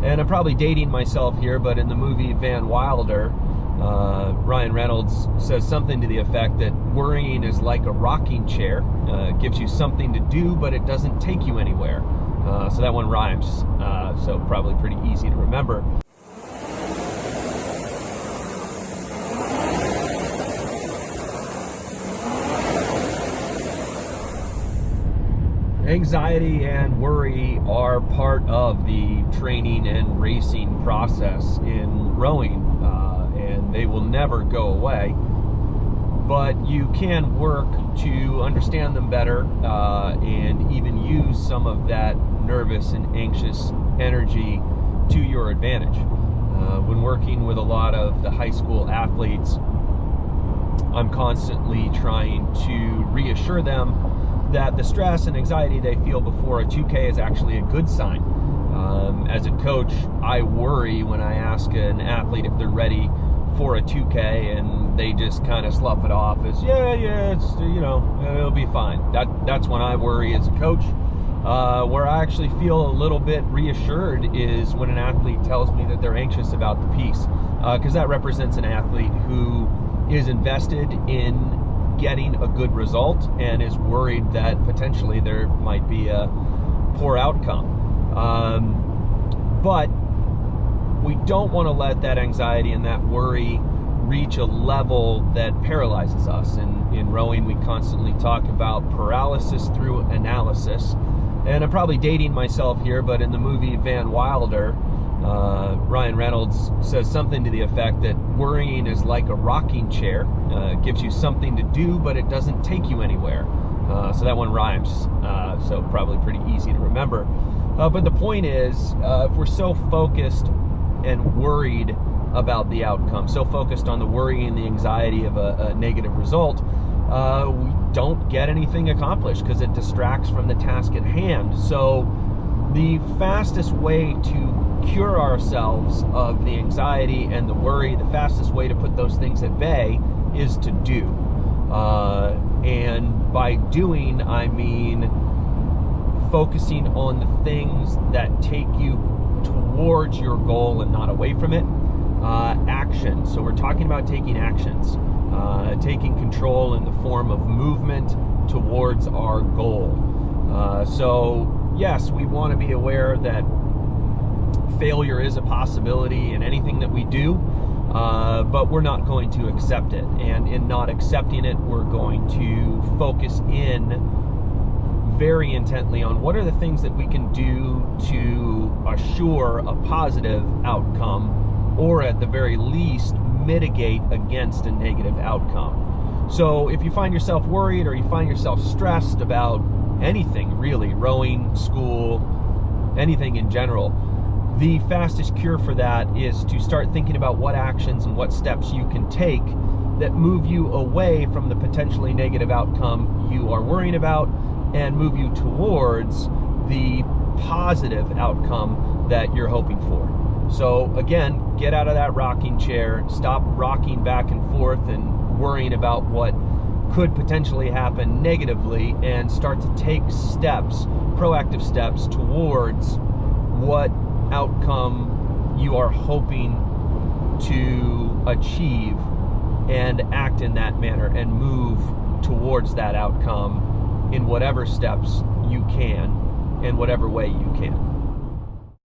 And I'm probably dating myself here, but in the movie Van Wilder, Ryan Reynolds says something to the effect that worrying is like a rocking chair. It gives you something to do, but it doesn't take you anywhere. So that one rhymes, so probably pretty easy to remember. Anxiety and worry are part of the training and racing process in rowing, and they will never go away. But you can work to understand them better and even use some of that nervous and anxious energy to your advantage. When working with a lot of the high school athletes, I'm constantly trying to reassure them that the stress and anxiety they feel before a 2K is actually a good sign. As a coach, I worry when I ask an athlete if they're ready for a 2K and they just kind of slough it off as, yeah, it's, it'll be fine. That's when I worry as a coach. Where I actually feel a little bit reassured is when an athlete tells me that they're anxious about the piece, because that represents an athlete who is invested in getting a good result and is worried that potentially there might be a poor outcome. But we don't want to let that anxiety and that worry reach a level that paralyzes us. In rowing, we constantly talk about paralysis through analysis. And I'm probably dating myself here, but in the movie Van Wilder, Ryan Reynolds says something to the effect that worrying is like a rocking chair. It gives you something to do, but it doesn't take you anywhere. So that one rhymes, so probably pretty easy to remember. But the point is, if we're so focused and worried about the outcome, so focused on the worry and the anxiety of a negative result, we don't get anything accomplished because it distracts from the task at hand. So the fastest way to cure ourselves of the anxiety and the worry, the fastest way to put those things at bay is to do. And by doing, I mean focusing on the things that take you towards your goal and not away from it. Action. So we're talking about taking actions, taking control in the form of movement towards our goal. So yes, we want to be aware that failure is a possibility in anything that we do, but we're not going to accept it. And in not accepting it, we're going to focus in very intently on what are the things that we can do to assure a positive outcome, or at the very least mitigate against a negative outcome. So if you find yourself worried or you find yourself stressed about anything really, rowing, school, anything in general, the fastest cure for that is to start thinking about what actions and what steps you can take that move you away from the potentially negative outcome you are worrying about and move you towards the positive outcome that you're hoping for. So again, get out of that rocking chair, stop rocking back and forth and worrying about what could potentially happen negatively, and start to take steps, proactive steps towards what outcome you are hoping to achieve, and act in that manner and move towards that outcome in whatever steps you can, in whatever way you can.